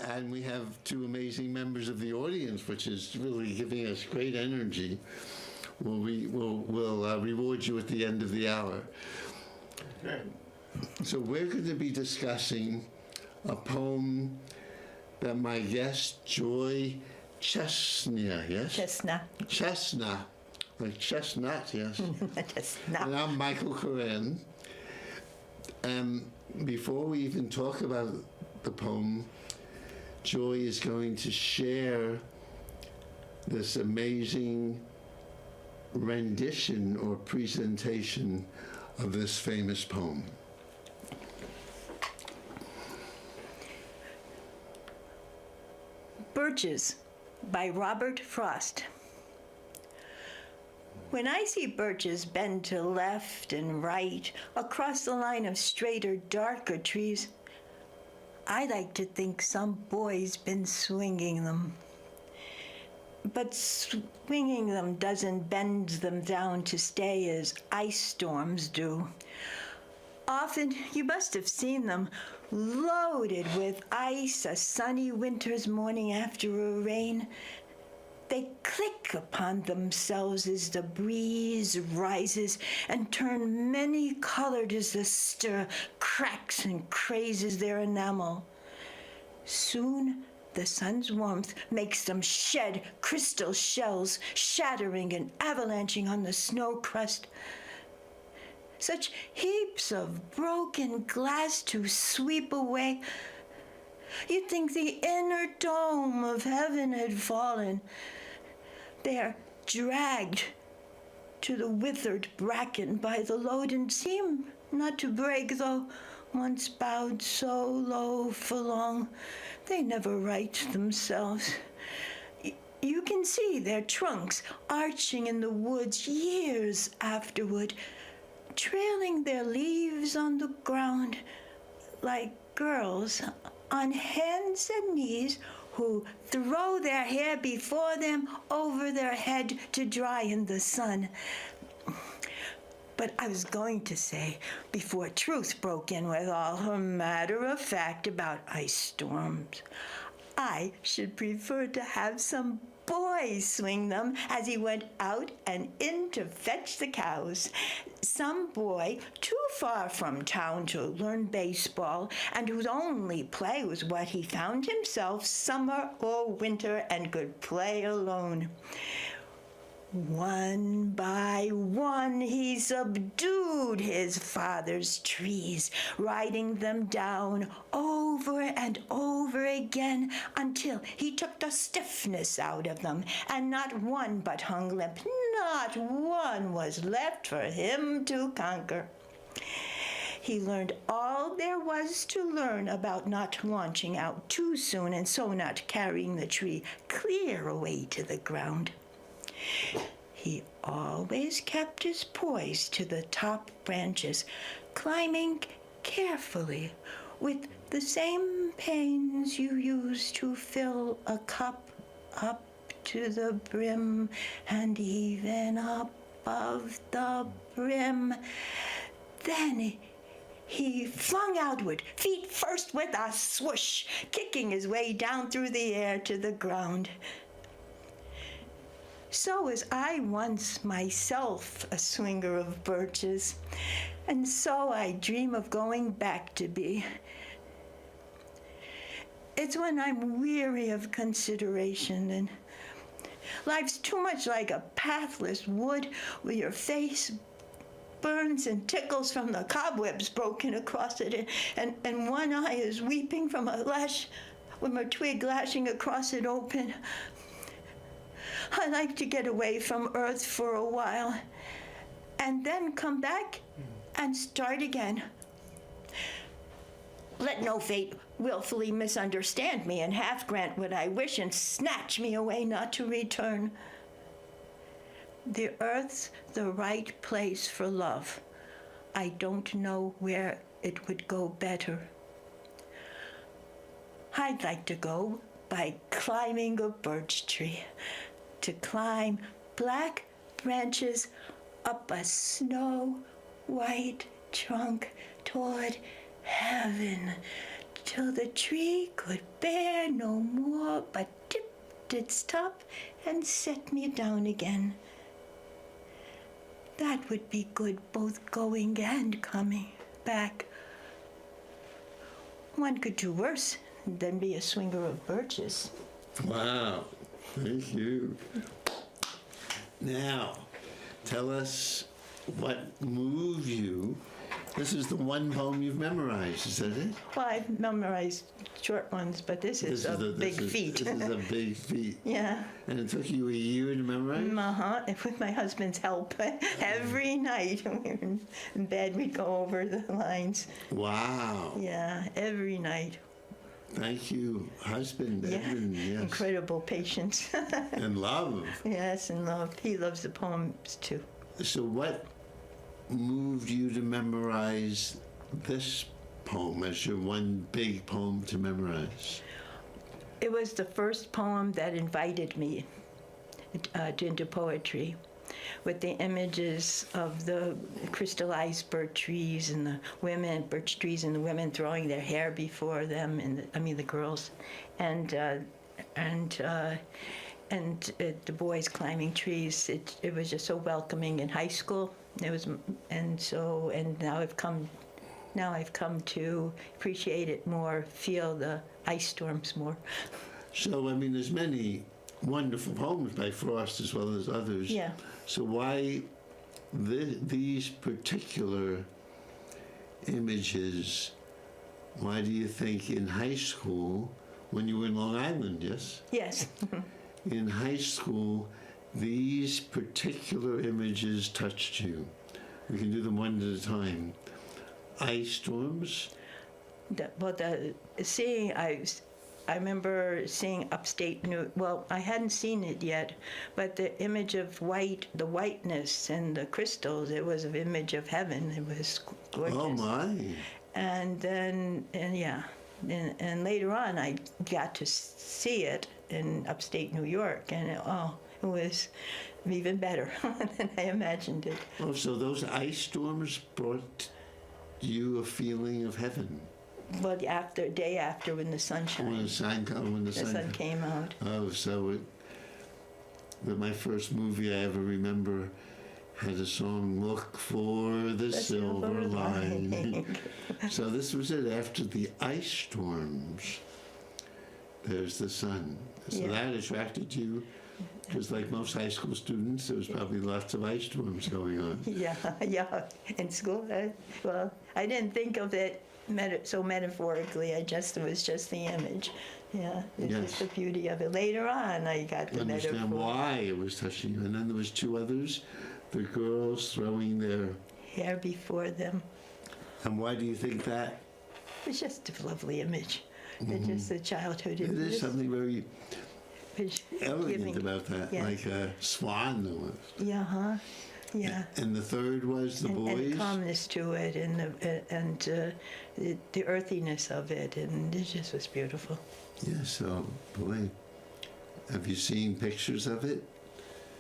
And we have two amazing members of the audience, which is really giving us great energy. We'll reward you at the end of the hour. Okay. So we're going to be discussing a poem that my guest, Joy Chesna, yes? Chesna, like chestnut, yes. Chestnut. And I'm Michael Koran. Before we even talk about the poem, Joy is going to share this amazing rendition or presentation of this famous poem. Birches by Robert Frost. When I see birches bend to left and right across the line of straighter, darker trees, I like to think some boy's been swinging them. But swinging them doesn't bend them down to stay as ice storms do. Often you must have seen them loaded with ice a sunny winter's morning after a rain. They click upon themselves as the breeze rises and turn many-colored as the stir cracks and crazes their enamel. Soon the sun's warmth makes them shed crystal shells, shattering and avalanching on the snow crust. Such heaps of broken glass to sweep away. You'd think the inner dome of heaven had fallen. They are dragged to the withered bracken by the load and seem not to break, though once bowed so low for long, they never right themselves. You can see their trunks arching in the woods years afterward, trailing their leaves on the ground like girls on hands and knees who throw their hair before them over their head to dry in the sun. But I was going to say, before Truth broke in with all her matter of fact about ice storms, I should prefer to have some boy swing them as he went out and in to fetch the cows. Some boy too far from town to learn baseball and whose only play was what he found himself summer or winter and could play alone. One by one he subdued his father's trees, riding them down over and over again until he took the stiffness out of them, and not one but hung limp, not one was left for him to conquer. He learned all there was to learn about not launching out too soon and so not carrying the tree clear away to the ground. He always kept his poise to the top branches, climbing carefully with the same pains you use to fill a cup up to the brim and even above the brim. Then he flung outward, feet first with a swoosh, kicking his way down through the air to the ground. So was I once myself a swinger of birches, and so I dream of going back to be. It's when I'm weary of consideration and life's too much like a pathless wood where your face burns and tickles from the cobwebs broken across it, and one eye is weeping from a twig lashing across it open. I like to get away from earth for a while and then come back and start again. Let no fate willfully misunderstand me and half grant what I wish and snatch me away not to return. The earth's the right place for love. I don't know where it would go better. I'd like to go by climbing a birch tree, to climb black branches up a snow-white trunk toward heaven, to till the tree could bear no more, but dipped its top and set me down again. That would be good, both going and coming back. One could do worse than be a swinger of birches. Wow, thank you. Now, tell us what moved you. This is the one poem you've memorized, is that it? Well, I've memorized short ones, but this is a big feat. This is a big feat. Yeah. And it took you a year to memorize? Uh-huh. With my husband's help. Every night when we were in bed, we'd go over the lines. Wow. Yeah, every night. Thank you, husband, Yeah. Edwin, yes. Incredible patience. And love. Yes, and love. He loves the poems, too. So what moved you to memorize this poem as your one big poem to memorize? It was the first poem that invited me into poetry, with the images of the crystallized birch trees and the women throwing their hair before them, and the girls, and the boys climbing trees. It was just so welcoming in high school. It was, and now I've come to appreciate it more, feel the ice storms more. So, there's many wonderful poems by Frost as well as others. Yeah. So why these particular images, why do you think in high school, when you were in Long Island, yes? Yes. In high school, these particular images touched you? We can do them one at a time. Ice storms? I remember seeing upstate I hadn't seen it yet, but the image of the whiteness and the crystals, it was an image of heaven. It was gorgeous. Oh my. And then, and later on I got to see it in upstate New York, and it was even better than I imagined it. Oh, so those ice storms brought you a feeling of heaven? But day after, when the sun shines. When the sun came out. Oh, so my first movie I ever remember had a song, "Look for the Silver Lining." So this was it, after the ice storms, there's the sun. So that attracted you, because like most high school students, there was probably lots of ice storms going on. Yeah, in school. I didn't think of it so metaphorically. It was just the image. Yeah, it's just the beauty of it. Later on, I got the metaphor. Understand why it was touching you. And then there was two others, the girls throwing their hair before them. And why do you think that? It's just a lovely image. Mm-hmm. It's just the childhood. It is something very elegant about that, like a swan almost. Yeah, huh? Yeah. And the third was the boys? And the calmness to it, and the earthiness of it, and it just was beautiful. Yeah, so, boy, have you seen pictures of it?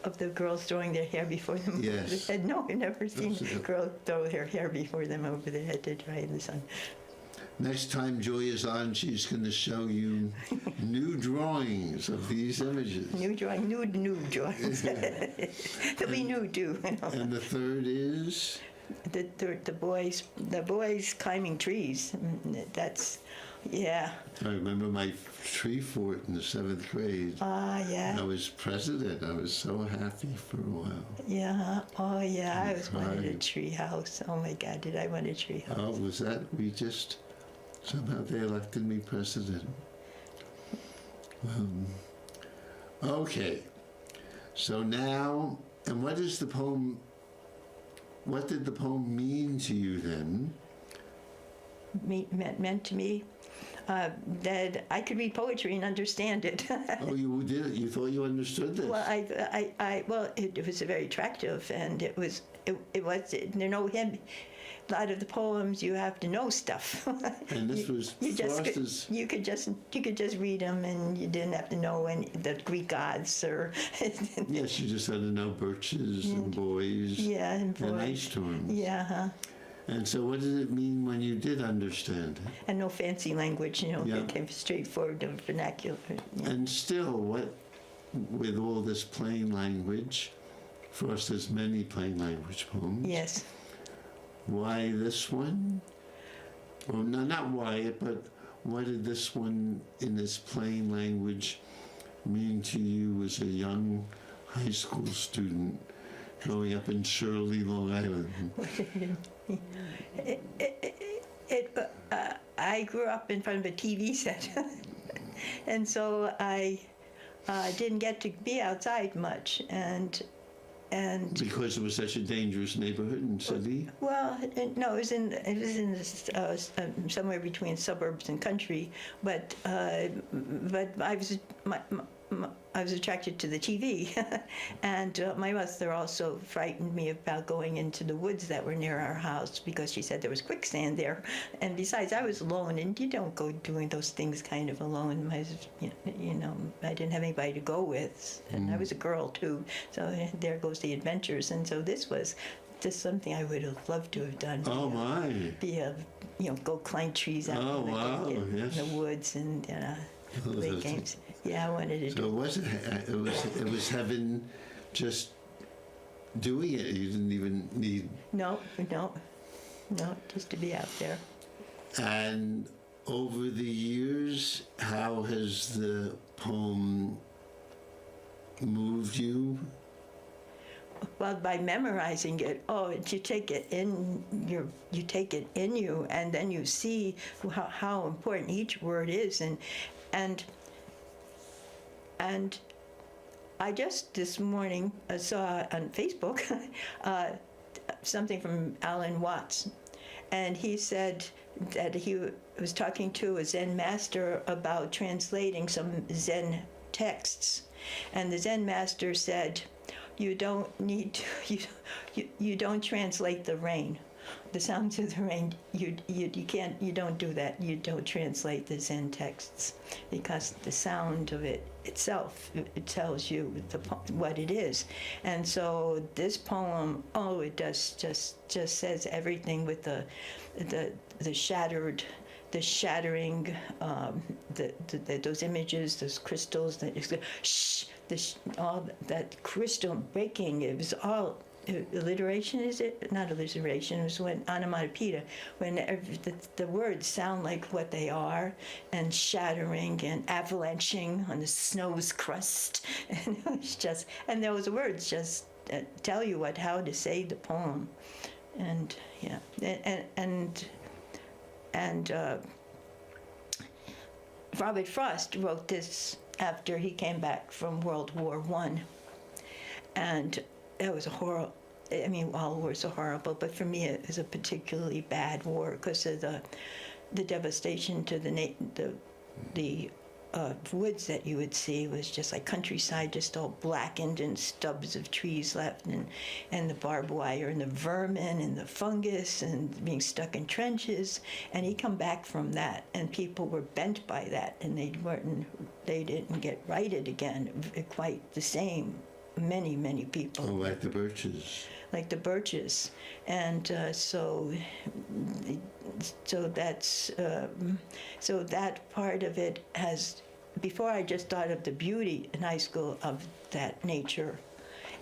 Of the girls throwing their hair before them yes. over their head? No, I've never seen a girl throw their hair before them over their head to dry in the sun. Next time Joy is on, she's going to show you new drawings of these images. New drawings. They'll be new too. You know. And the third is? The boys climbing trees. That's, yeah. I remember my tree fort in the 7th grade. Yeah. I was president. I was so happy for a while. Yeah. Oh, yeah. I was wanted a tree house. Oh my God, did I want a tree house? Oh, was that? Somehow they elected me president. Okay. So now, and what did the poem mean to you then? Meant to me that I could read poetry and understand it. Oh, you did it? You thought you understood this? Well, it was very attractive, and it was a lot of the poems you have to know stuff. And this was Frost's. You could just read them, and you didn't have to know the Greek gods or. Yes, you just had to know birches and boys. Yeah, and boys. And ice storms. Yeah. Huh? And so what did it mean when you did understand it? And no fancy language, Yeah. it came straightforward to vernacular. Yeah. And still, what, with all this plain language, Frost has many plain language poems. Yes. Why this one? Well, no, not why, but what did this one in this plain language mean to you as a young high school student growing up in Shirley, Long Island? I grew up in front of a TV set, and so I didn't get to be outside much, and Because it was such a dangerous neighborhood and city? well, no, it was in this, somewhere between suburbs and country, but I was attracted to the TV, and my mother also frightened me about going into the woods that were near our house because she said there was quicksand there, and besides, I was alone, and you don't go doing those things kind of alone. I didn't have anybody to go with, and I was a girl too, so there goes the adventures, and so this was just something I would have loved to have done. Oh my! Go climb trees out in the woods and play games. Yeah, I wanted to do it. It was heaven just doing it. You didn't even need... No, just to be out there. And over the years, how has the poem moved you? Well, by memorizing it, you take it in you, and then you see how important each word is, and I just this morning saw on Facebook something from Alan Watts, and he said that he was talking to a Zen master about translating some Zen texts, and the Zen master said, you don't need to, you don't translate the rain. The sounds of the rain, you don't do that. You don't translate the Zen texts because the sound of it itself, it tells you what it is. And so this poem, it does just says everything with the shattering, those images, those crystals, all that crystal breaking. It was all alliteration, is it? Not alliteration, it was when onomatopoeia, when the words sound like what they are, and shattering and avalanching on the snow's crust. And it was just, and those words just tell you how to say the poem. And yeah, and Robert Frost wrote this after he came back from World War I. And it was a horrible, all wars are horrible, but for me it was a particularly bad war because of the devastation to the woods that you would see was just like countryside, just all blackened and stubs of trees left, and the barbed wire and the vermin and the fungus and being stuck in trenches. And he come back from that, and people were bent by that, and they didn't get righted again quite the same. Many people. Oh, like the Birches. Like the Birches, and so that's so that part of it has. Before I just thought of the beauty in high school of that nature,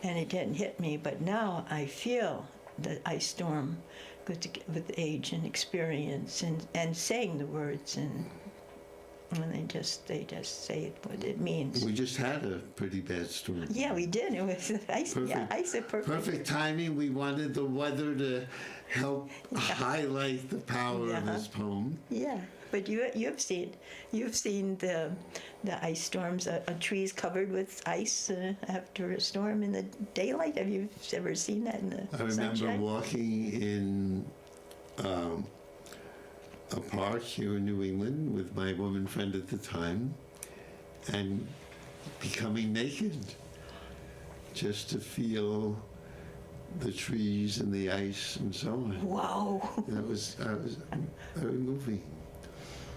and it didn't hit me. But now I feel the ice storm with age and experience, and saying the words and they just say what it means. We just had a pretty bad storm. Yeah, we did. It was ice. Perfect timing. We wanted the weather to help highlight the power of this poem. Yeah, but you've seen the ice storms, trees covered with ice after a storm in the daylight. Have you ever seen that in the sunshine? I remember walking in a park here in New England with my woman friend at the time and becoming naked just to feel the trees and the ice and so on. Wow. That was very moving.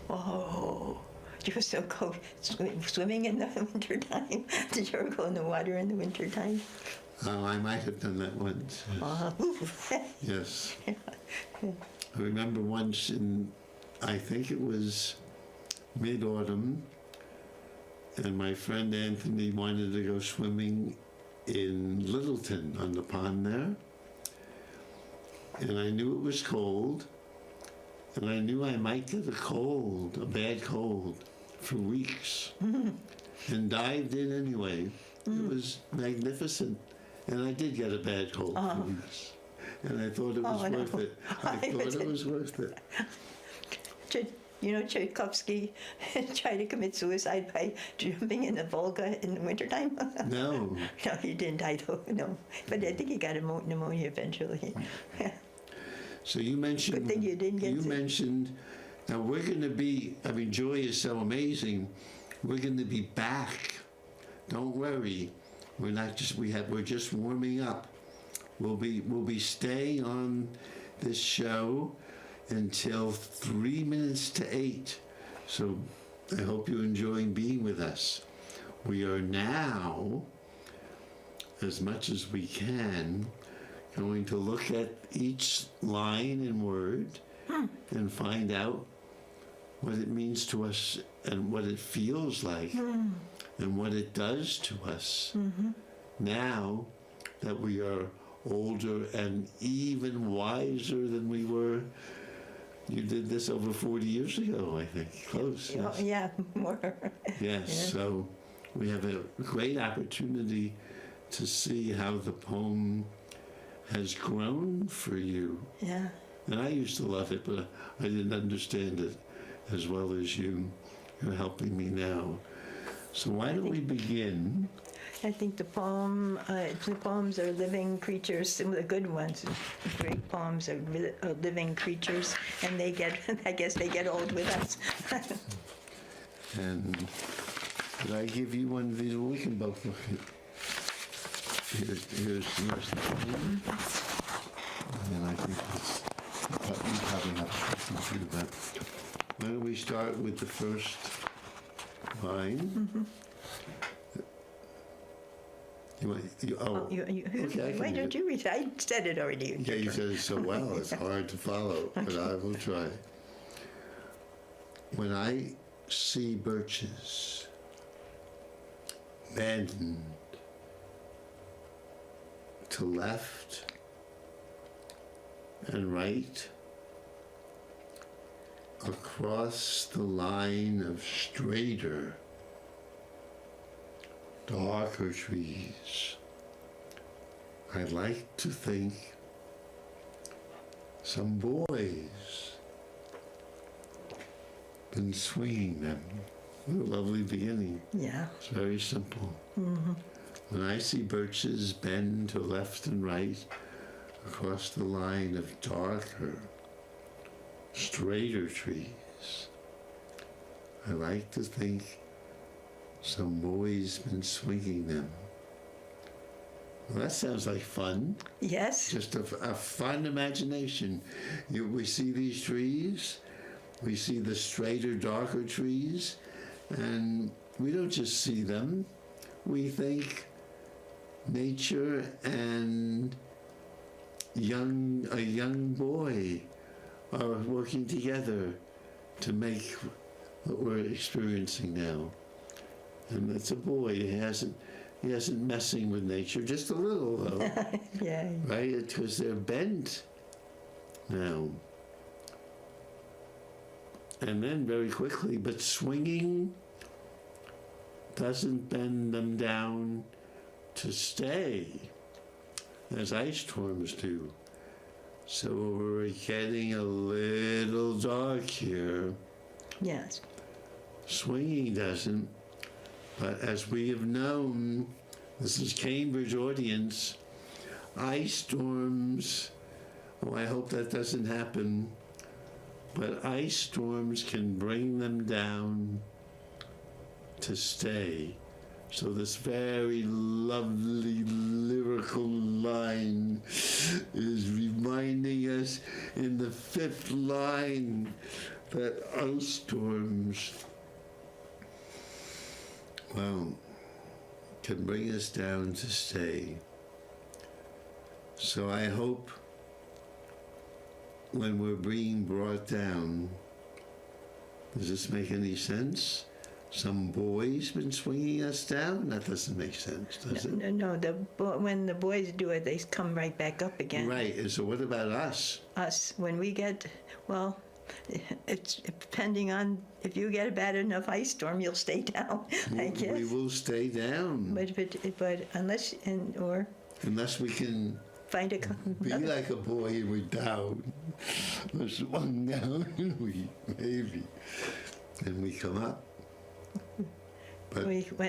Whoa. You were so cold. Swimming in the wintertime? Did you ever go in the water in the wintertime? Oh, I might have done that once. Yes. Yes. I remember once I think it was mid-autumn, and my friend Anthony wanted to go swimming in Littleton on the pond there. And I knew it was cold, and I knew I might get a bad cold, for weeks. And dived in anyway. It was magnificent. And I did get a bad cold for weeks. And I thought it was worth it. I thought it was worth it. You know, Tchaikovsky tried to commit suicide by jumping in the Volga in the wintertime? No. No, he didn't, I don't know. But I think he got pneumonia eventually. So you mentioned... Good thing you didn't get sick. You mentioned... Now we're going to be... I mean, Joy is so amazing. We're going to be back. Don't worry. We're not just... We're just warming up. We'll be staying on this show until 3 minutes to 8. So I hope you're enjoying being with us. We are now, as much as we can, going to look at each line and word and find out what it means to us and what it feels like and what it does to us now that we are older and even wiser than we were. You did this over 40 years ago, I think. Close. Yes. Yeah, more. Yes, Yeah. So we have a great opportunity to see how the poem has grown for you. Yeah. And I used to love it, but I didn't understand it as well as you. You're helping me now. So why don't we begin? I think the poems are living creatures. Some of the good ones, great poems, are living creatures, and they get, I guess, they get old with us. And did I give you one of these? Well, we can both look at. Here's the poem, and I think you probably have to listen to that. Why don't we start with the first line? Okay, why don't you read it? I said it already. Yeah, you said it so well. It's hard to follow, but I will try. When I see birches bend to left and right across the line of straighter, darker trees, I like to think some boys been swinging them. What a lovely beginning. Yeah. It's very simple. When I see birches bend to left and right across the line of darker, straighter trees, I like to think some boy's been swinging them. Well, that sounds like fun. Yes. Just a fun imagination. We see these trees, we see the straighter, darker trees, and we don't just see them. We think nature and a young boy are working together to make what we're experiencing now. And it's a boy. He hasn't messing with nature, just a little though. Yeah. Right? Because they're bent now. And then very quickly, but swinging doesn't bend them down to stay, as ice storms do. So we're getting a little dark here. Yes. Swinging doesn't. But as we have known, this is Cambridge audience, ice storms, I hope that doesn't happen, but ice storms can bring them down to stay. So this very lovely lyrical line is reminding us in the 5th line that ice storms, well, can bring us down to stay. So I hope when we're being brought down, does this make any sense? Some boy's been swinging us down? That doesn't make sense, does it? No, when the boys do it, they come right back up again. Right, and so what about us? Us, when we get, well, it's depending on, if you get a bad enough ice storm, you'll stay down, I guess. We will stay down. But unless, or unless we can find a... be like a boy and we're down. We're swung down, maybe. And we come up. But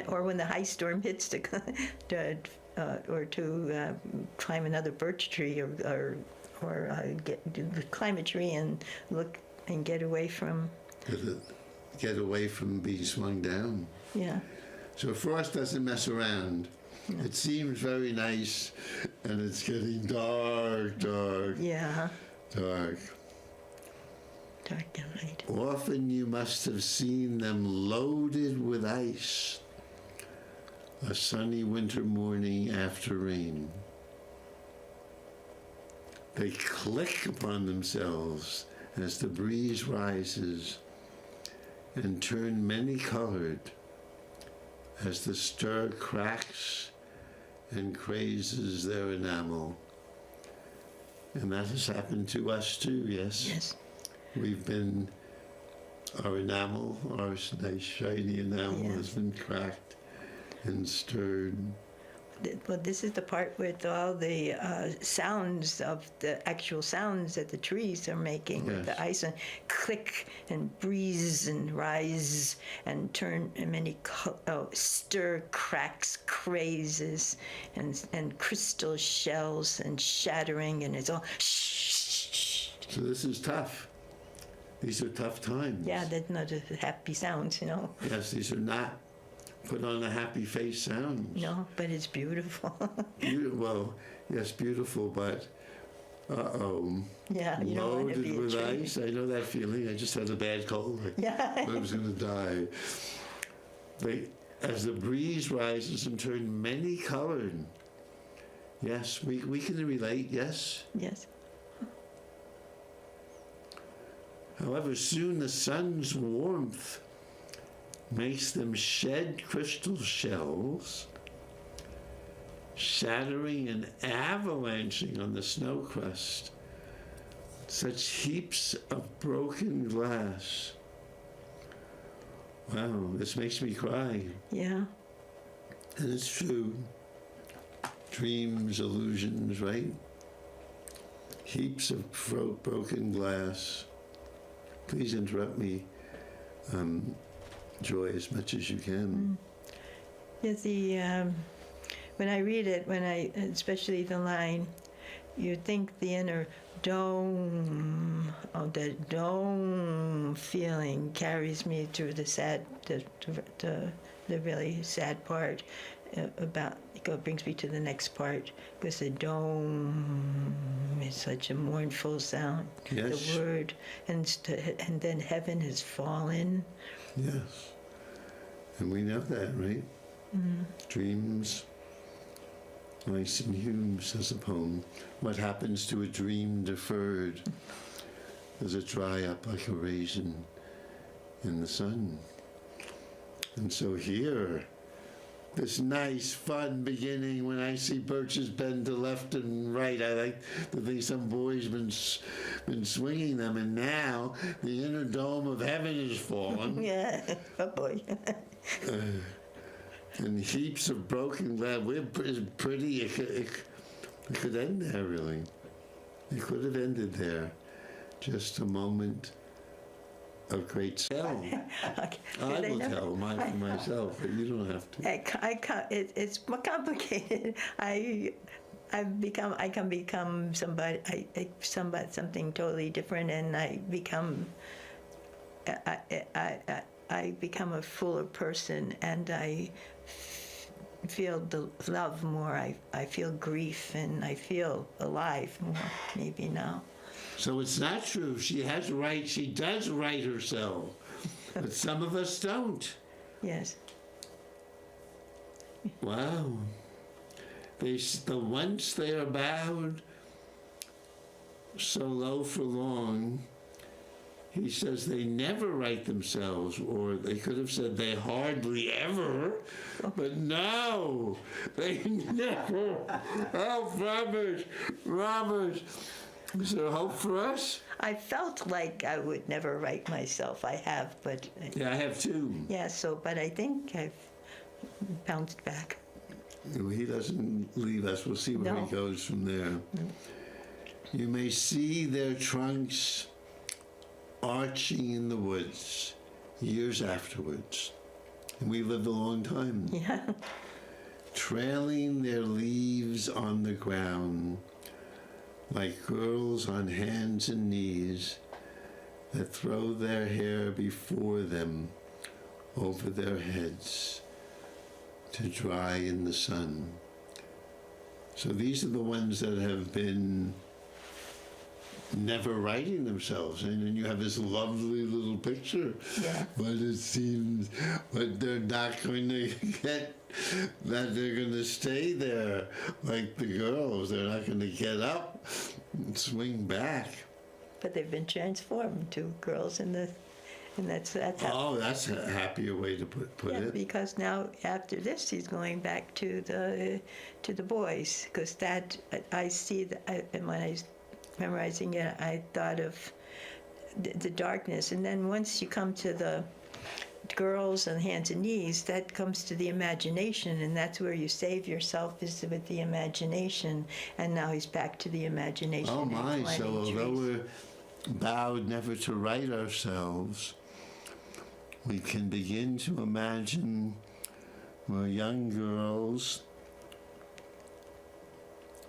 or when the ice storm hits to climb another birch tree or climb a tree and look and get away from being swung down. Yeah. So frost doesn't mess around. No. It seems very nice, and it's getting dark. Yeah. Dark. Dark and light. Often you must have seen them loaded with ice. A sunny winter morning after rain. They click upon themselves as the breeze rises and turn many-colored as the stir cracks and crazes their enamel. And that has happened to us too, yes? Yes. Our enamel, our nice shiny enamel has been cracked and stirred. Well, this is the part with all the sounds of the actual sounds that the trees are making with the ice, and click and breeze and rise and turn and many stir, cracks, crazes, and crystal shells and shattering, and it's all shh. So this is tough. These are tough times. Yeah, that's not just happy sounds, Yes, these are not put on a happy face sounds. No, but it's beautiful. Well, yes, beautiful, but yeah, you don't want to loaded be with ice. I know that feeling. I just had a bad cold. I was going to die. As the breeze rises and turns many-colored. Yes, we can relate. Yes. Yes. However, soon the sun's warmth makes them shed crystal shells, shattering and avalanching on the snow crust, such heaps of broken glass. Wow, this makes me cry. Yeah. And it's true. Dreams, illusions, right? Heaps of broken glass. Please interrupt me, Joy, as much as you can. Yeah, when I read it, especially the line, you think the inner dome, the dome feeling carries me through the really sad part brings me to the next part, because the dome is such a mournful sound. Yes. The word, and then heaven has fallen. Yes. And we know that, right? Mm-hmm. Dreams. Langston Hughes says a poem. What happens to a dream deferred? Does it dry up like a raisin in the sun? And so here, this nice, fun beginning, when I see birches bend to left and right, I like to think some boy's been swinging them, and now the inner dome of heaven has fallen. Yeah, oh boy. And heaps of broken glass. We're pretty. It could end there, really. It could have ended there. Just a moment of great tell. Okay. I will tell mine for myself, but you don't have to. It's more complicated. I can become somebody. Something totally different, and I become a fuller person, and I feel the love more. I feel grief, and I feel alive more, maybe now. So it's not true. She does write herself, but some of us don't. Yes. Wow. once they are bowed so low for long, he says they never right themselves, or they could have said they hardly ever, but no, they never. Oh, Robert, is there hope for us? I felt like I would never right myself. I have, but... Yeah, I have too. Yeah, but I think I've bounced back. He doesn't leave us. We'll see where he goes from there. No. You may see their trunks arching in the woods years afterwards. And we lived a long time. Yeah. Trailing their leaves on the ground like girls on hands and knees that throw their hair before them over their heads to dry in the sun. So these are the ones that have been never writing themselves. And then you have this lovely little picture. Yeah. But it seems, but they're not going to get, that they're going to stay there like the girls. They're not going to get up and swing back. But they've been transformed to girls and that's how. Oh, that's a happier way to put it. Because now after this he's going back to the boys, because that I see that and when I was memorizing it, I thought of the darkness, and then once you come to the girls and hands and knees, that comes to the imagination, and that's where you save yourself, is with the imagination. And now he's back to the imagination. Oh my! So although we're bowed never to right ourselves, we can begin to imagine we're young girls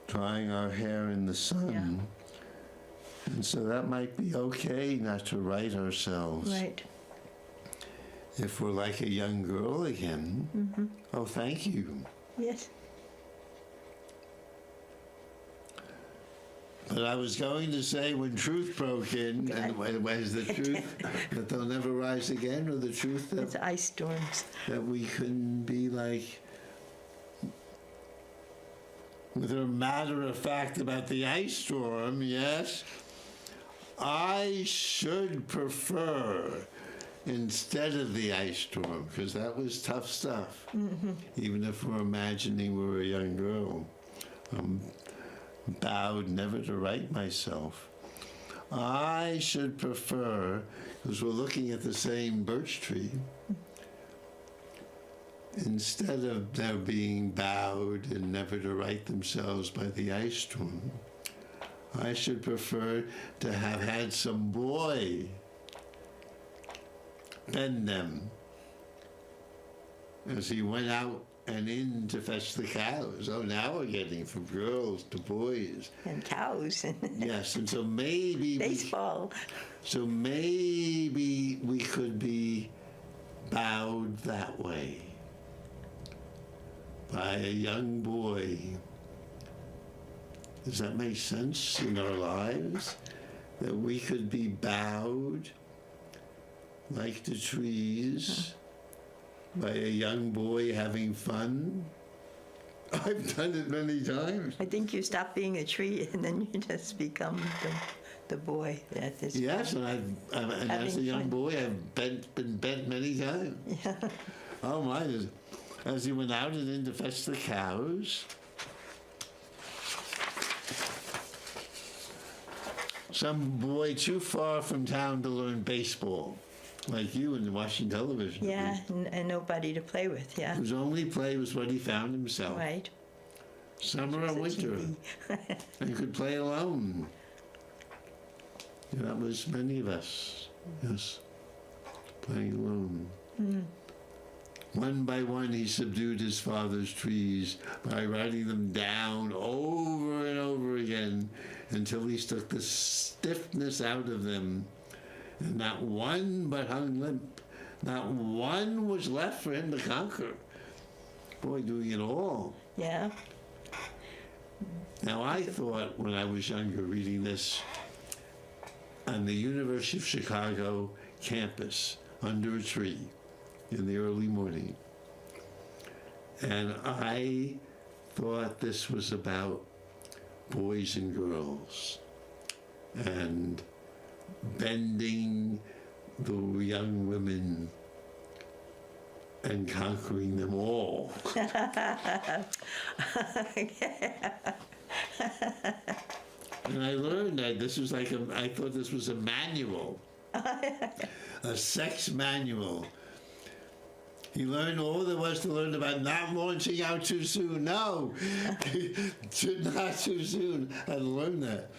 drying our hair in the sun. Yeah. And so that might be okay not to right ourselves. Right. If we're like a young girl again. Mm-hmm. Oh, thank you. Yes. But I was going to say, when truth broke in, and was the truth that they'll never rise again, or the truth that It's ice storms. that we couldn't be like, with a matter of fact about the ice storm, yes, I should prefer instead of the ice storm, because that was tough stuff. Mm-hmm. Even if we're imagining we were a young girl. Vowed never to right myself. I should prefer, because we're looking at the same birch tree, instead of their being bowed and never to right themselves by the ice storm, I should prefer to have had some boy bend them as he went out and in to fetch the cows. Oh, now we're getting from girls to boys. And cows. Yes, and so maybe baseball. So maybe we could be bowed that way by a young boy. Does that make sense in our lives? That we could be bowed like the trees by a young boy having fun? I've done it many times. I think you stop being a tree and then you just become the boy that is. Yes, and as a young boy, I've been bent many times. Yeah. Oh my! As he went out and in to fetch the cows, some boy too far from town to learn baseball, like you in watching television. Yeah, and nobody to play with, yeah. Whose only play was what he found himself. Right. Summer or winter. And could play alone. That was many of us, yes, playing alone. Mm. One by one, he subdued his father's trees by writing them down over and over again until he took the stiffness out of them. And not one but hung limp. Not one was left for him to conquer. Boy, doing it all. Yeah. Now, I thought when I was younger reading this on the University of Chicago campus under a tree in the early morning, and I thought this was about boys and girls and bending the young women and conquering them all. And I learned that this was like I thought this was a manual, a sex manual. He learned all there was to learn about not launching out too soon. No, not too soon. I learned that.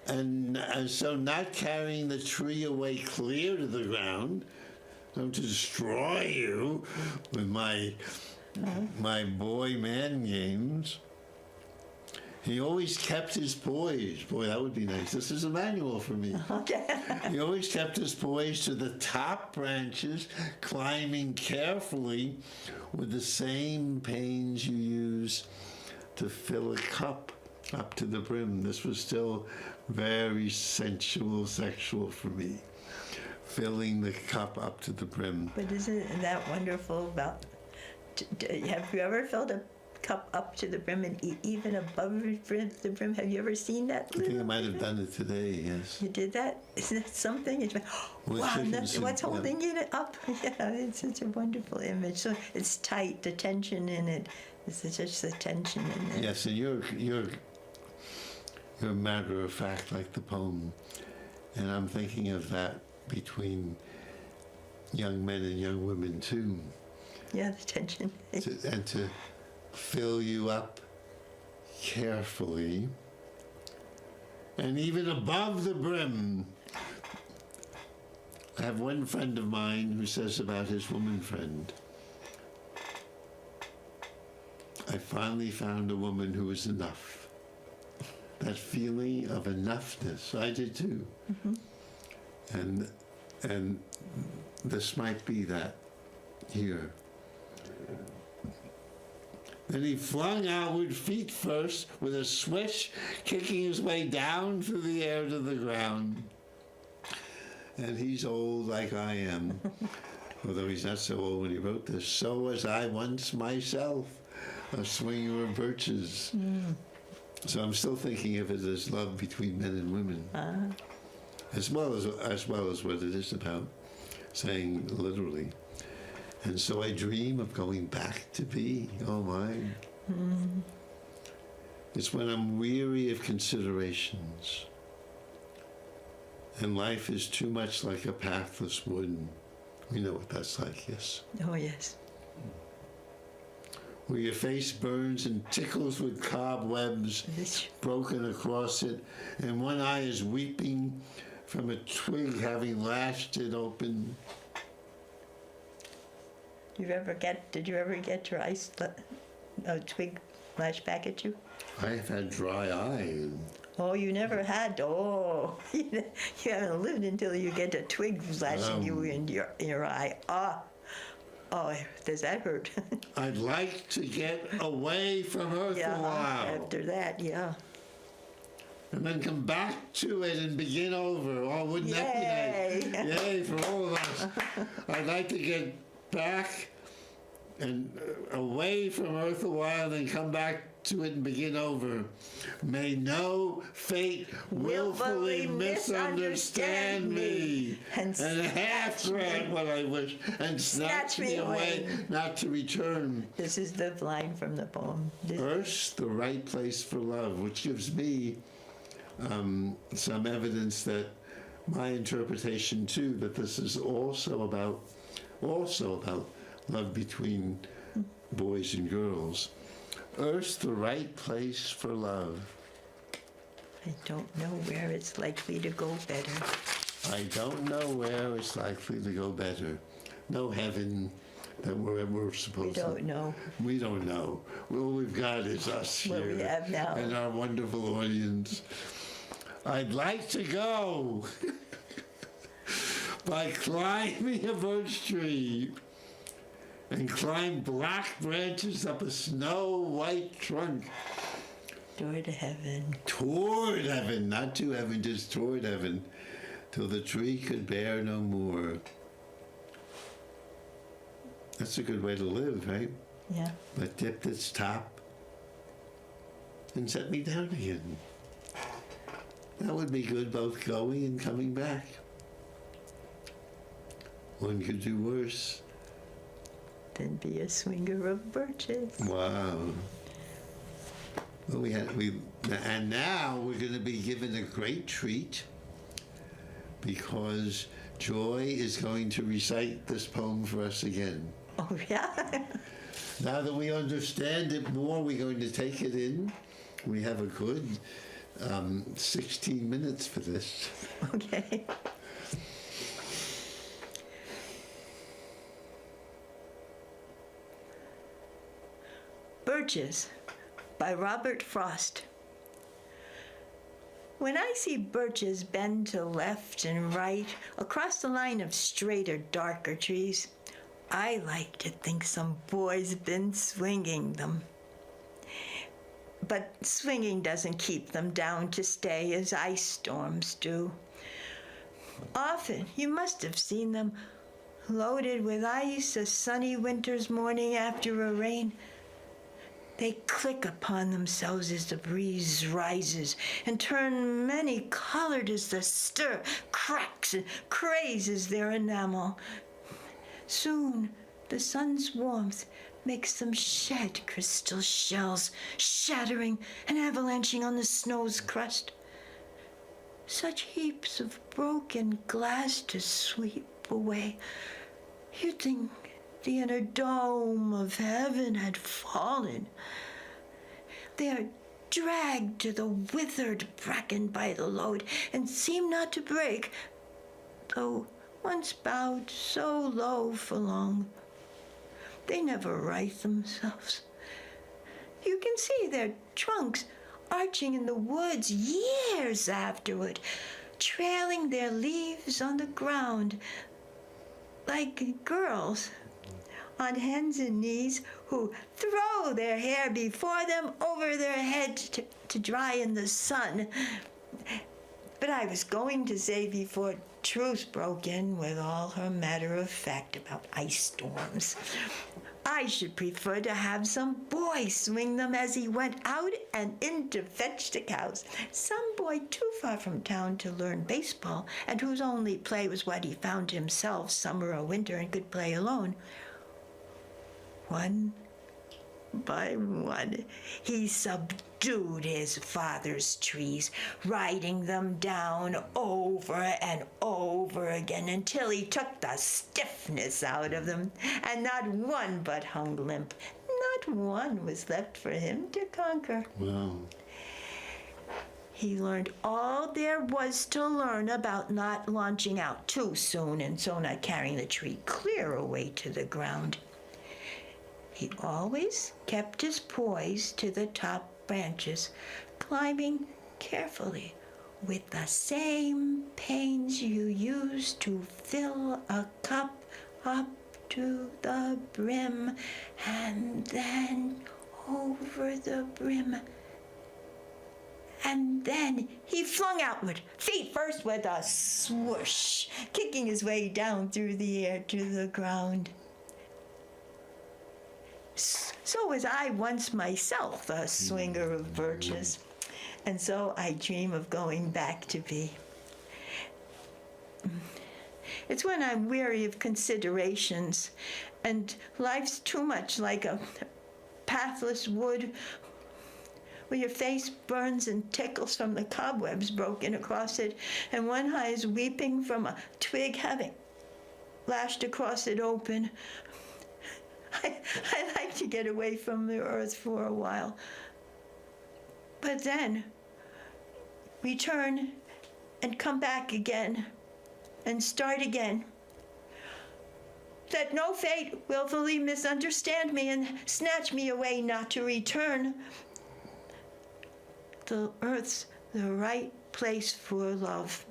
And so not carrying the tree away clear to the ground, to destroy you with my boy-man games. He always kept his poise. Boy, that would be nice. This is a manual for me. Okay. He always kept his poise to the top branches, climbing carefully with the same pains you use to fill a cup up to the brim. This was still very sensual, sexual for me, filling the cup up to the brim. But isn't that wonderful about, have you ever filled a cup up to the brim and even above the brim? Have you ever seen that? I think I might have done it today, yes. You did that? Isn't that something? It's like, wow, what's holding it up? Yeah, it's such a wonderful image. So it's tight, the tension in it. It's just the tension in it. Yes, and you're matter of fact like the poem. And I'm thinking of that between young men and young women too. Yeah, the tension. And to fill you up carefully, and even above the brim. I have one friend of mine who says about his woman friend, I finally found a woman who was enough. That feeling of enoughness, I did too. Mm-hmm. And this might be that here. Then he flung outward feet first with a swish, kicking his way down through the air to the ground. And he's old like I am, although he's not so old when he wrote this. So was I once myself, a swinger of Birches. Mm. So I'm still thinking of it as love between men and women, as well as what it is about, saying literally. And so I dream of going back to be, oh my. Mm. It's when I'm weary of considerations and life is too much like a pathless wood. We know what that's like, yes? Oh, yes. Where your face burns and tickles with cobwebs broken across it, and one eye is weeping from a twig having lashed it open. Did you ever get your a twig lashed back at you? I have had dry eye. Oh, you never had? Oh, you haven't lived until you get a twig lashing you in your eye. Oh, does that hurt? I'd like to get away from Earth a while. After that, yeah. And then come back to it and begin over. Oh, wouldn't that be nice? Yay for all of us. I'd like to get back and away from Earth a while, then come back to it and begin over. May no fate willfully misunderstand me, and half grant what I wish, and snatch me away, not to return. This is the line from the poem. First, the right place for love, which gives me some evidence that my interpretation too, that this is also about love between boys and girls. Earth's the right place for love. I don't know where it's likely to go better. I don't know where it's likely to go better. No heaven that we're supposed to. We don't know. We don't know. All we've got is us here. What we have now. And our wonderful audience. I'd like to go by climbing a birch tree and climb black branches up a snow-white trunk. Toward heaven. Toward heaven, not to heaven, just toward heaven, till the tree could bear no more. That's a good way to live, right? Yeah. but dipped its top and set me down again. That would be good, both going and coming back. One could do worse. Then be a swinger of birches. Wow. Well, and now we're going to be given a great treat because Joy is going to recite this poem for us again. Oh, yeah? Now that we understand it more, we're going to take it in. We have a good 16 minutes for this. Okay. Birches by Robert Frost. When I see birches bend to left and right across the line of straighter, darker trees, I like to think some boy's been swinging them. But swinging doesn't keep them down to stay as ice storms do. Often you must have seen them loaded with ice a sunny winter's morning after a rain. They click upon themselves as the breeze rises and turn many-colored as the stir cracks and crazes their enamel. Soon the sun's warmth makes them shed crystal shells, shattering and avalanching on the snow's crust. Such heaps of broken glass to sweep away. You'd think the inner dome of heaven had fallen. They are dragged to the withered bracken by the load and seem not to break, though once bowed so low for long. They never right themselves. You can see their trunks arching in the woods years afterward, trailing their leaves on the ground like girls on hands and knees who throw their hair before them over their heads to dry in the sun. But I was going to say before truth broke in with all her matter of fact about ice storms, I should prefer to have some boy swing them as he went out and in to fetch the cows. Some boy too far from town to learn baseball, and whose only play was what he found himself summer or winter and could play alone. One by one, he subdued his father's trees, riding them down over and over again until he took the stiffness out of them, and not one but hung limp. Not one was left for him to conquer. Wow. He learned all there was to learn about not launching out too soon and so not carrying the tree clear away to the ground. He always kept his poise to the top branches, climbing carefully with the same pains you use to fill a cup up to the brim, and then over the brim. And then he flung outward, feet first with a swoosh, kicking his way down through the air to the ground. So was I once myself a swinger of birches, and so I dream of going back to be. It's when I'm weary of considerations, and life's too much like a pathless wood where your face burns and tickles from the cobwebs broken across it, and one eye is weeping from a twig having lashed across it open. I like to get away from the earth for a while, but then return and come back again and start again. That no fate willfully misunderstand me and snatch me away not to return. The earth's the right place for love.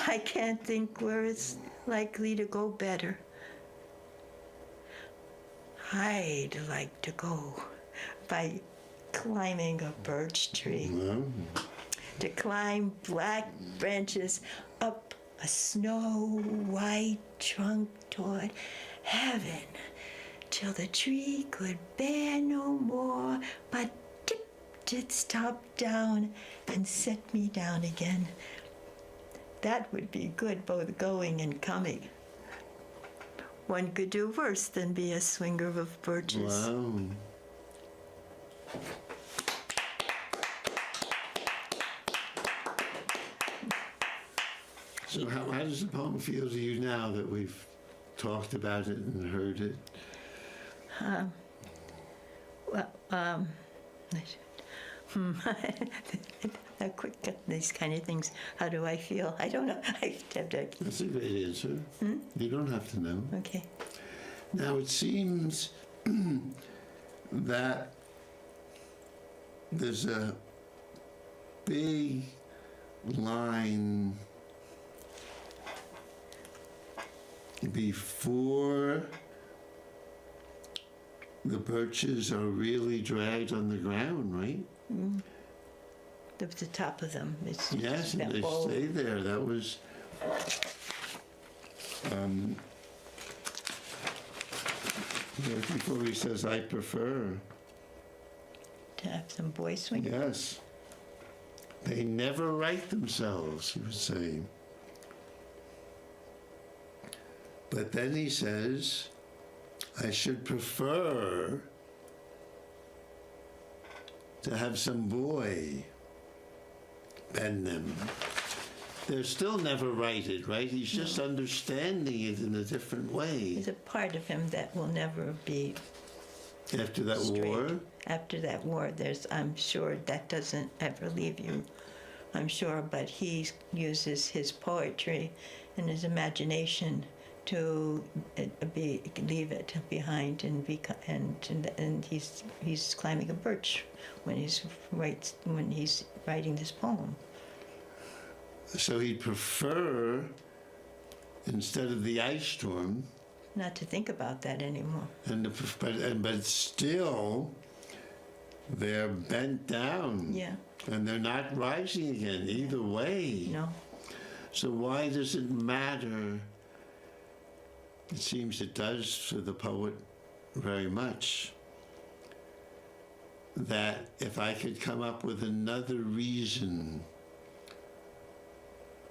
I can't think where it's likely to go better. I'd like to go by climbing a birch tree. To climb black branches up a snow-white trunk toward heaven till the tree could bear no more, but tipped its top down and set me down again. That would be good, both going and coming. One could do worse than be a swinger of birches. Wow. So how does the poem feel to you now that we've talked about it and heard it? A quick these kind of things. How do I feel? I don't know. I have to. That's a great answer. You don't have to know. Okay. Now it seems that there's a big line before the birches are really dragged on the ground, right? The top of them. Yes, and they stay there. That was before he says, I prefer. To have some boys swing. Yes. They never right themselves, he was saying. But then he says, I should prefer to have some boy bend them. They're still never righted, right? He's just understanding it in a different way. There's a part of him that will never be After that straight. war? After that war, I'm sure that doesn't ever leave you. I'm sure, but he uses his poetry and his imagination to leave it behind and he's climbing a birch when he's writing this poem. So he'd prefer, instead of the ice storm, not to think about that anymore. But still, they're bent down. Yeah. And they're not rising again, either way. No. So why does it matter? It seems it does to the poet very much. That if I could come up with another reason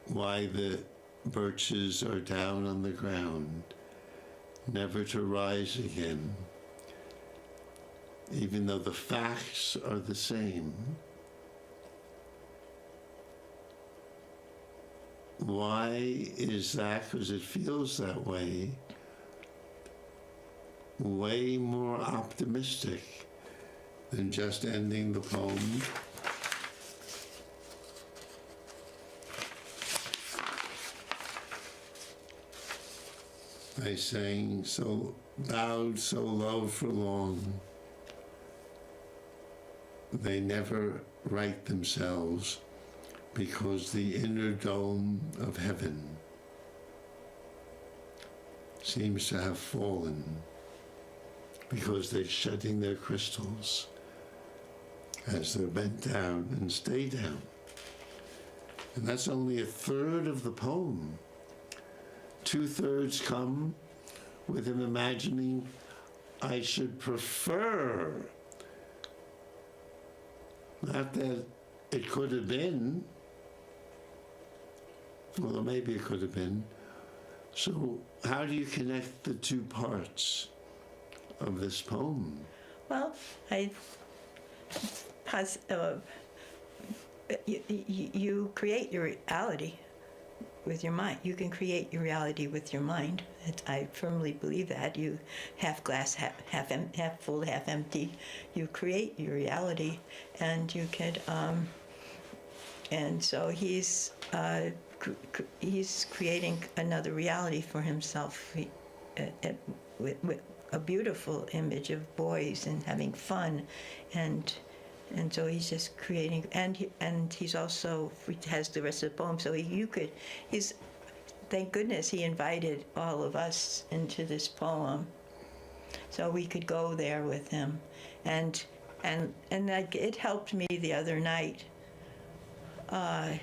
why the birches are down on the ground, never to rise again, even though the facts are the same, why is that? Because it feels that way more optimistic than just ending the poem by saying, so bowed so low for long, they never right themselves, because the inner dome of heaven seems to have fallen, because they're shedding their crystals as they're bent down and stay down. And that's only a third of the poem. 2/3 come with him imagining, I should prefer, not that it could have been, well, maybe it could have been. So how do you connect the two parts of this poem? Well, you create your reality with your mind. You can create your reality with your mind. I firmly believe that. You half glass, half full, half empty. You create your reality, and you could. And so he's creating another reality for himself with a beautiful image of boys and having fun, and so he's just creating, and he's also has the rest of the poem. So he's thank goodness he invited all of us into this poem, so we could go there with him, and it helped me the other night. I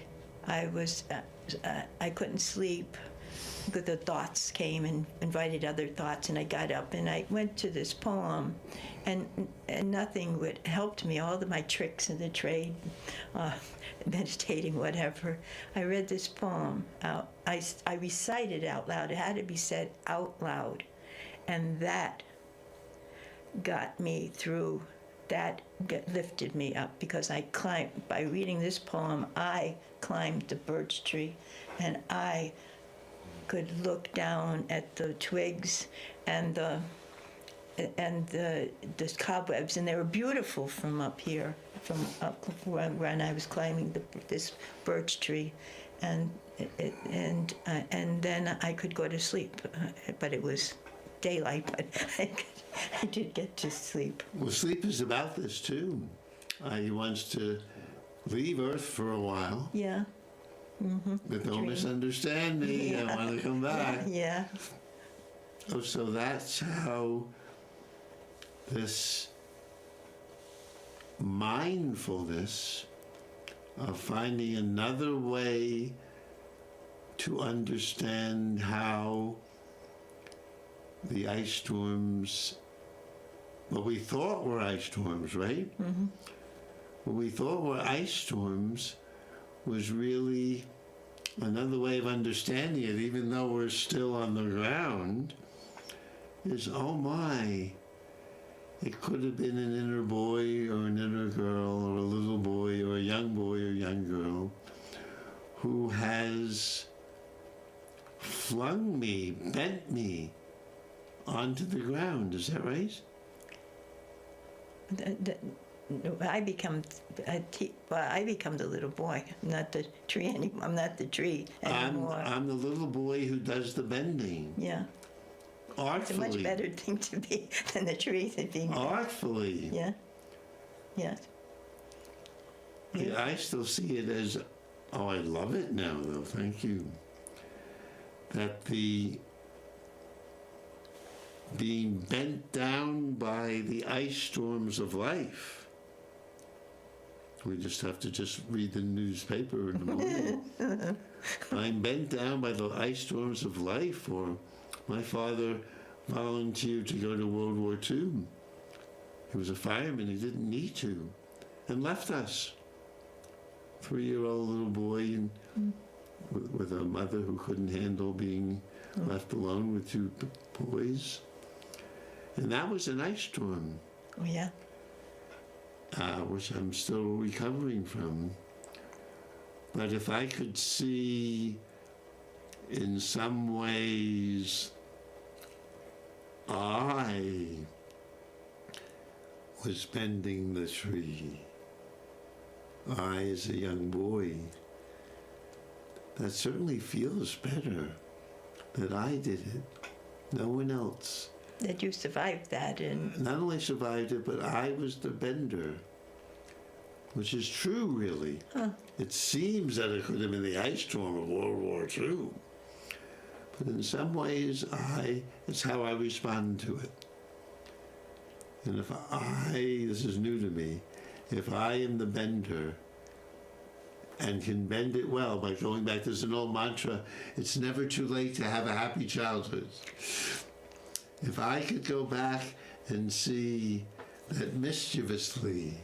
couldn't sleep the thoughts came and invited other thoughts, and I got up and I went to this poem, and nothing would helped me. All of my tricks in the trade, meditating, whatever. I read this poem out. I recited out loud. It had to be said out loud, and that got me through. That lifted me up, because I climbed, by reading this poem, I climbed the birch tree, and I could look down at the twigs and the cobwebs, and they were beautiful from up here, from up when I was climbing this birch tree, and then I could go to sleep, but it was daylight, but I did get to sleep. Well, sleep is about this too. He wants to leave Earth for a while. Yeah. Mm-hmm. But don't misunderstand me. Yeah. I want to come back. Yeah. Oh, so that's how this mindfulness of finding another way to understand how the ice storms, what we thought were ice storms, right? Mm-hmm. What we thought were ice storms was really another way of understanding it, even though we're still on the ground, is, oh my, it could have been an inner boy or an inner girl or a little boy or a young boy or young girl who has flung me, bent me onto the ground. Is that right? I become the little boy. I'm not the tree anymore. I'm not the tree anymore. I'm the little boy who does the bending. Yeah. Artfully. It's a much better thing to be than the tree being. Artfully. Yeah. Yeah. I still see it as, oh, I love it now, though. Thank you. That the being bent down by the ice storms of life. We just have to just read the newspaper in the morning. I'm bent down by the ice storms of life, or my father volunteered to go to World War II. He was a fireman, he didn't need to, and left us. 3-year-old little boy and with a mother who couldn't handle being left alone with 2 boys. And that was an ice storm. Oh, yeah. Which I'm still recovering from. But if I could see in some ways I was bending the tree, I as a young boy, that certainly feels better that I did it, no one else. That you survived that, and not only survived it, but I was the bender, which is true, really. Huh. It seems that it could have been the ice storm of World War II, but in some ways, it's how I respond to it. And if this is new to me, if I am the bender and can bend it well by going back, there's an old mantra, it's never too late to have a happy childhood. If I could go back and see that mischievously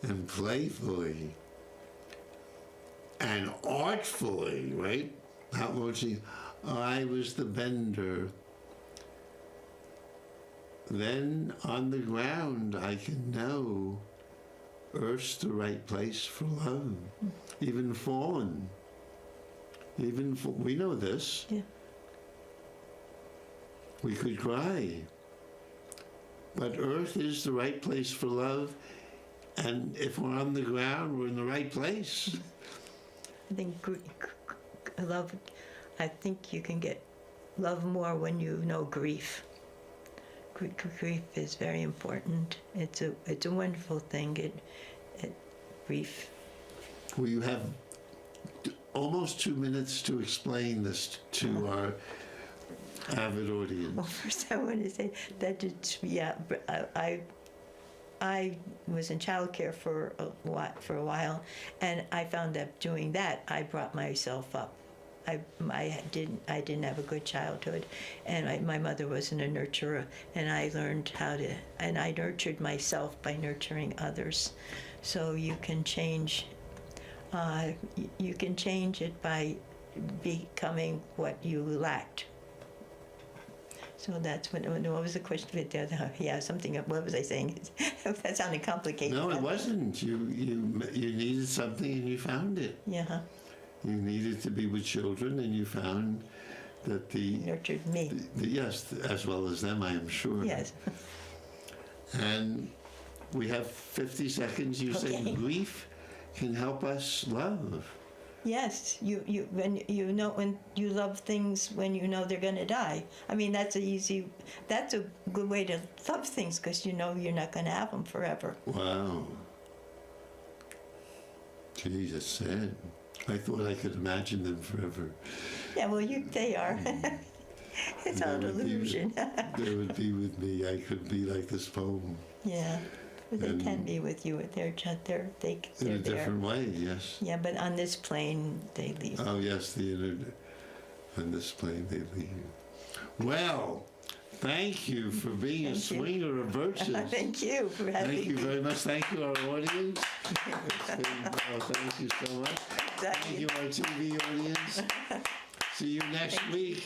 and playfully and artfully, right? Not launching, I was the bender. Then on the ground I can know Earth's the right place for love. Even fallen. We know this. yeah. We could cry. But Earth is the right place for love, and if we're on the ground, we're in the right place. I think love. I think you can get love more when you know grief. Grief is very important. It's a wonderful thing. Grief. Well, you have almost 2 minutes to explain this to our avid audience. Well, first I want to say that I was in childcare for a while, and I found that doing that, I brought myself up. I didn't have a good childhood, and my mother wasn't a nurturer, and I learned and I nurtured myself by nurturing others. So you can change. You can change it by becoming what you lacked. So that's what was the question? Yeah, something. What was I saying? That sounded complicated. No, it wasn't. You needed something and you found it. Yeah. You needed to be with children and you found that nurtured me. Yes, as well as them, I am sure. Yes. And we have 50 seconds. You said grief can help us love. Yes, when you love things when you know they're going to die. I mean, that's a good way to love things because you know you're not going to have them forever. Wow. Gee, that's sad. I thought I could imagine them forever. Yeah, well, they are. It's all delusion. They would be with me. I could be like this poem. Yeah. But they can be with you. They're in a different way, yes. Yeah, but on this plane, they leave. Oh, yes, on this plane, they leave. Well, thank you for being a swinger of Birches. Thank you for having me. Thank you very much. Thank you, our audience. Thank you so much. Exactly. Thank you, our TV audience. See you next week.